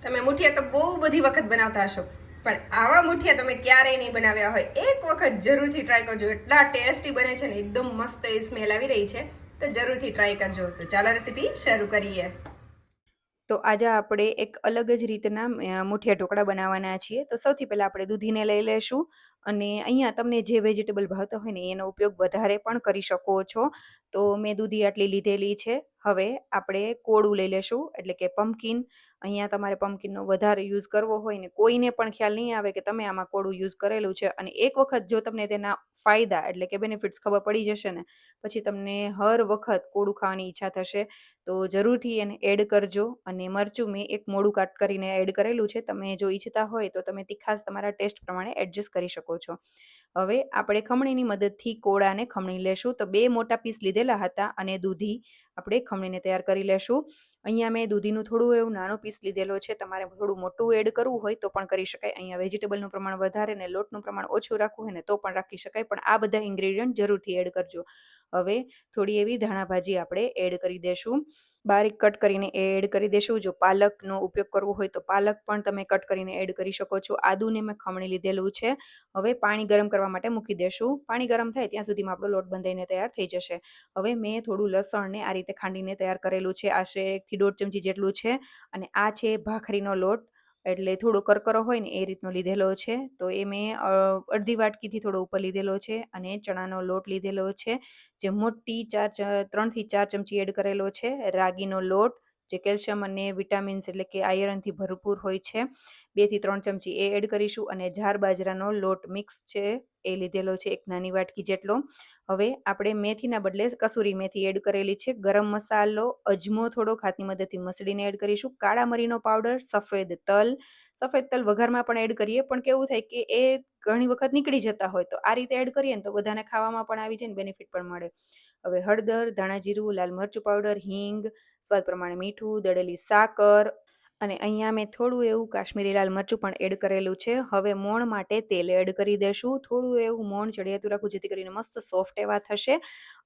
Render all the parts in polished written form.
તમે મુઠિયા તો બહુ બધી વખત બનાવતા હશો, પણ આવા મુઠિયા તમે ક્યારેય નહીં બનાવ્યા હોય. એક વખત જરૂરથી ટ્રાય કરજો. એટલા ટેસ્ટી બને છે ને, એકદમ મસ્ત એ સ્મેલ આવી રહી છે, તો જરૂરથી ટ્રાય કરજો. તો ચાલો રેસીપી શરૂ કરીએ. તો આજે આપણે એક અલગ જ રીતના મુઠિયા ઢોકળા બનાવવાના છીએ. તો સૌથી પહેલાં આપણે દૂધીને લઈ લેશું અને અહીંયા તમને જે વેજીટેબલ ભાવતા હોય ને એનો ઉપયોગ વધારે પણ કરી શકો છો. તો મેં દૂધી આટલી લીધેલી છે. હવે આપણે કોળું લઈ લેશું, એટલે કે પમ્પકિન. અહીંયા તમારે પમ્પકિનનો વધારે યુઝ કરવો હોય ને કોઈને પણ ખ્યાલ નહીં આવે કે તમે આમાં કોળું યુઝ કરેલું છે. અને એક વખત જો તમને તેના ફાયદા એટલે કે બેનિફિટ્સ ખબર પડી જશે ને, પછી તમને હર વખત કોળું ખાવાની ઈચ્છા થશે. તો જરૂરથી એને એડ કરજો. અને મરચું મેં એક મોડું કાટ કરીને એડ કરેલું છે. તમે જો ઈચ્છતા હોય તો તમે તીખાશ તમારા ટેસ્ટ પ્રમાણે એડજસ્ટ કરી શકો છો. હવે આપણે ખમણીની મદદથી કોળાને ખમણી લેશું. તો 2 મોટા પીસ લીધેલા હતા અને દૂધી આપણે ખમણીને તૈયાર કરી લેશું. અહીંયા મેં દૂધીનું થોડું એવું નાનો પીસ લીધેલો છે. તમારે થોડું મોટું એડ કરવું હોય તો પણ કરી શકાય. અહીંયા વેજીટેબલનું પ્રમાણ વધારે ને લોટનું પ્રમાણ ઓછું રાખવું હોય ને તો પણ રાખી શકાય. પણ આ બધા ઇન્ગ્રેડિયન્ટ જરૂરથી એડ કરજો. હવે થોડી એવી ધાણા ભાજી આપણે એડ કરી દેશું. બારીક કટ કરીને એડ કરી દેશું. જો પાલકનો ઉપયોગ કરવો હોય તો પાલક પણ તમે કટ કરીને એડ કરી શકો છો. આદુને મેં ખમણી લીધેલું છે. હવે પાણી ગરમ કરવા માટે મૂકી દેશું. પાણી ગરમ થાય ત્યાં સુધીમાં આપણો લોટ બંધાઈને તૈયાર થઈ જશે. હવે મેં થોડું લસણને આ રીતે ખાંડીને તૈયાર કરેલું છે. આશરે 1 થી 1.5 ચમચી જેટલું છે. અને આ છે ભાખરીનો લોટ, એટલે થોડો કરકરો હોય ને એ રીતનો લીધેલો છે. તો એ મેં અડધી વાટકીથી થોડો ઉપર લીધેલો છે. અને ચણાનો લોટ લીધેલો છે, જે મોટી 3 થી 4 ચમચી એડ કરેલો છે. રાગીનો લોટ, જે કેલ્શિયમ અને વિટામિન્સ એટલે કે આયરનથી ભરપૂર હોય છે, 2 થી 3 ચમચી એ એડ કરીશું. અને જાર બાજરાનો લોટ મિક્સ છે એ લીધેલો છે, 1 નાની વાટકી જેટલો. હવે આપણે મેથીના બદલે કસૂરી મેથી એડ કરેલી છે. ગરમ મસાલો, અજમો થોડોક હાથની મદદથી મસળીને એડ કરીશું. કાળા મરીનો પાવડર, સફેદ તલ વઘારમાં પણ એડ કરીએ, પણ કેવું થાય કે એ ઘણી વખત નીકળી જતા હોય, તો આ રીતે એડ કરીએ ને તો બધાને ખાવામાં પણ આવી જાય ને બેનિફિટ પણ મળે. હવે હળદર, ધાણા જીરું, લાલ મરચું પાવડર, હિંગ, સ્વાદ પ્રમાણે મીઠું, દળેલી સાકર અને અહીંયા મેં થોડું એવું કાશ્મીરી લાલ મરચું પણ એડ કરેલું છે. હવે મોણ માટે તેલ એડ કરી દેશું. થોડું એવું મોણ ચડિયાતું રાખવું જેથી કરીને મસ્ત સોફ્ટ એવા થશે.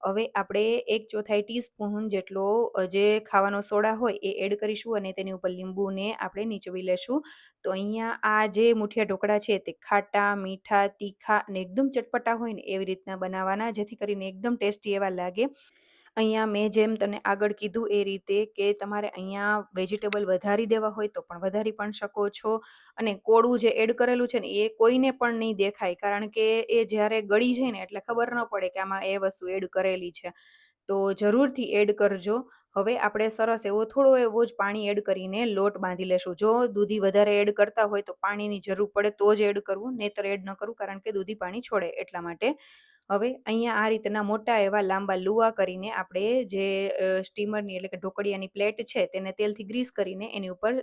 હવે આપણે 1/4 ટીસ્પૂન જેટલો જે ખાવાનો સોડા હોય એ એડ કરીશું અને તેની ઉપર લીંબુને આપણે નીચોવી લેશું. તો અહીંયા આ જે મુઠિયા ઢોકળા છે તે ખાટા, મીઠા, તીખા અને એકદમ ચટપટા હોય ને એવી રીતના બનાવવાના, જેથી કરીને એકદમ ટેસ્ટી એવા લાગે. અહીંયા મેં જેમ તને આગળ કીધું એ રીતે કે તમારે અહીંયા વેજીટેબલ વધારી દેવા હોય તો પણ વધારી પણ શકો છો. અને કોળું જે એડ કરેલું છે ને એ કોઈને પણ નહીં દેખાય, કારણ કે એ જ્યારે ગળી જાય ને એટલે ખબર ન પડે કે આમાં એ વસ્તુ એડ કરેલી છે. તો જરૂરથી એડ કરજો. હવે આપણે સરસ એવો થોડો એવો જ પાણી એડ કરીને લોટ બાંધી લેશું. જો દૂધી વધારે એડ કરતા હોય તો પાણીની જરૂર પડે તો જ એડ કરવું, નહીંતર એડ ન કરવું, કારણ કે દૂધી પાણી છોડે એટલા માટે. હવે અહીંયા આ રીતના મોટા એવા લાંબા લુવા કરીને આપણે જે સ્ટીમરની એટલે કે ઢોકળિયાની પ્લેટ છે તેને તેલથી ગ્રીસ કરીને એની ઉપર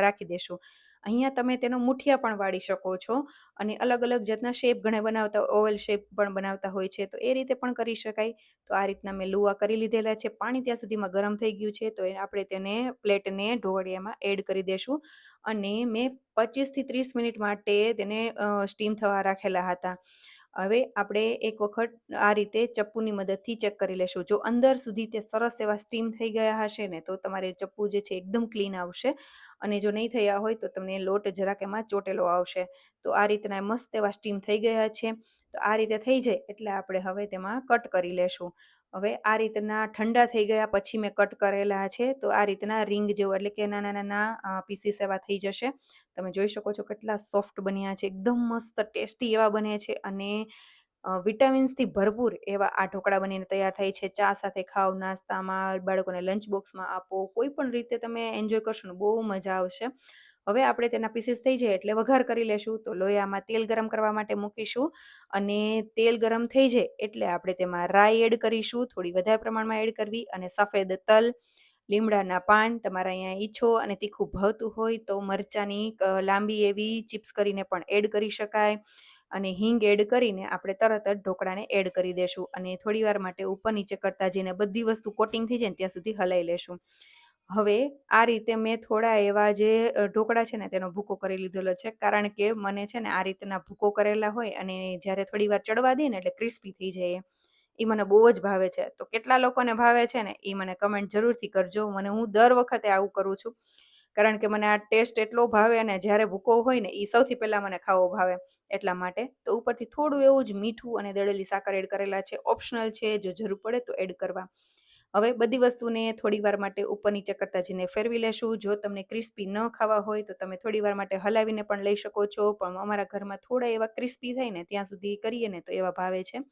રાખી દેશું. અહીંયા તમે તેનો મુઠિયા પણ વાળી શકો છો અને અલગ-અલગ જાતના શેપ ઘણા બનાવતા, ઓવલ શેપ પણ બનાવતા હોય છે, તો એ રીતે પણ કરી શકાય. તો આ રીતના મેં લુવા કરી લીધેલા છે. પાણી ત્યાં સુધીમાં ગરમ થઈ ગયું છે, તો આપણે તેને પ્લેટને ઢોકળિયામાં એડ કરી દેશું. અને મેં 25 થી 30 મિનિટ માટે તેને સ્ટીમ થવા રાખેલા હતા. હવે આપણે એક વખત આ રીતે ચપ્પુની મદદથી ચેક કરી લેશું. જો અંદર સુધી તે સરસ એવા સ્ટીમ થઈ ગયા હશે ને તો તમારે ચપ્પુ જે છે એકદમ ક્લીન આવશે. અને જો નહીં થયા હોય તો તમને લોટ જરાક એમાં ચોટેલો આવશે. તો આ રીતના મસ્ત એવા સ્ટીમ થઈ ગયા છે. તો આ રીતે થઈ જાય એટલે આપણે હવે તેમાં કટ કરી લેશું. હવે આ રીતના ઠંડા થઈ ગયા પછી મેં કટ કરેલા છે. તો આ રીતના રિંગ જેવું, એટલે કે નાના-નાના પીસીસ એવા થઈ જશે. તમે જોઈ શકો છો કેટલા સોફ્ટ બન્યા છે. એકદમ મસ્ત ટેસ્ટી એવા બને છે અને વિટામિન્સથી ભરપૂર એવા આ ઢોકળા બનીને તૈયાર થાય છે. ચા સાથે ખાઓ, નાસ્તામાં, બાળકોને લંચ બોક્સમાં આપો, કોઈ પણ રીતે તમે એન્જોય કરશો ને બહુ મજા આવશે. હવે આપણે તેના પીસીસ થઈ જાય એટલે વઘાર કરી લેશું. તો લોયામાં તેલ ગરમ કરવા માટે મૂકીશું અને તેલ ગરમ થઈ જાય એટલે આપણે તેમાં રાઈ એડ કરીશું, થોડી વધારે પ્રમાણમાં એડ કરવી, અને સફેદ તલ, લીમડાના પાન, તમારા અહીંયા ઈચ્છો અને તીખું ભાવતું હોય તો મરચાંની લાંબી એવી ચિપ્સ કરીને પણ એડ કરી શકાય. અને હિંગ એડ કરીને આપણે તરત જ ઢોકળાને એડ કરી દેશું અને થોડીવાર માટે ઉપર નીચે કરતા જઈને બધી વસ્તુ કોટિંગ થઈ જાય ને ત્યાં સુધી હલાવી લેશું. હવે આ રીતે મેં થોડા એવા જે ઢોકળા છે ને તેનો ભૂકો કરી લીધેલો છે, કારણ કે મને છે ને આ રીતના ભૂકો કરેલા હોય અને જ્યારે થોડીવાર ચડવા દઈએ ને એટલે ક્રિસ્પી થઈ જાય. એ મને બહુ જ ભાવે છે. તો કેટલા લોકોને ભાવે છે ને એ મને કમેન્ટ જરૂરથી કરજો. હું દર વખતે આવું કરું છું, કારણ કે મને આ ટેસ્ટ એટલો ભાવે અને જ્યારે ભૂકો હોય ને એ સૌથી પહેલાં મને ખાવો ભાવે એટલા માટે. તો ઉપરથી થોડું એવું જ મીઠું અને દળેલી સાકર એડ કરેલા છે, ઓપ્શનલ છે, જો જરૂર પડે તો એડ કરવા. હવે બધી વસ્તુને થોડી વાર માટે ઉપર નીચે કરતા જઈને ફેરવી લેશું. જો તમને ક્રિસ્પી ન ખાવા હોય તો તમે થોડી વાર માટે હલાવીને પણ લઈ શકો છો, પણ અમારા ઘરમાં થોડા એવા ક્રિસ્પી થાય ને ત્યાં સુધી કરીએ ને તો એવા ભાવે છે.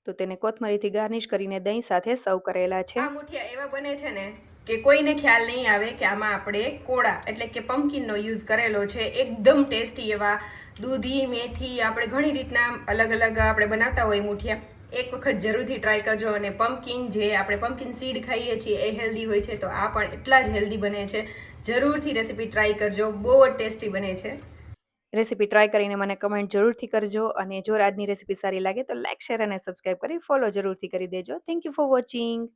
તો તેને કોથમરીથી ગાર્નિશ કરીને દહીં સાથે સર્વ કરેલા છે. આ મુઠિયા એવા બને છે ને કે કોઈને ખ્યાલ નહીં આવે કે આમાં આપણે કોળા એટલે કે પમ્પકિનનો યુઝ કરેલો છે. એકદમ ટેસ્ટી એવા દૂધી, મેથી, આપણે ઘણી રીતના અલગ અલગ આપણે બનાવતા હોય મુઠિયા. એક વખત જરૂરથી ટ્રાય કરજો. અને પમ્પકિન, જે આપણે પમ્પકિન સીડ ખાઈએ છીએ, એ હેલ્ધી હોય છે, તો આ પણ એટલા જ હેલ્ધી બને છે. જરૂરથી રેસીપી ટ્રાય કરજો, બહુ જ ટેસ્ટી બને છે. રેસીપી ટ્રાય કરીને મને કમેન્ટ જરૂરથી કરજો, અને જો આજની રેસીપી સારી લાગે તો લાઇક, શેર અને સબસ્ક્રાઈબ કરી ફોલો જરૂરથી કરી દેજો. Thank you for watching.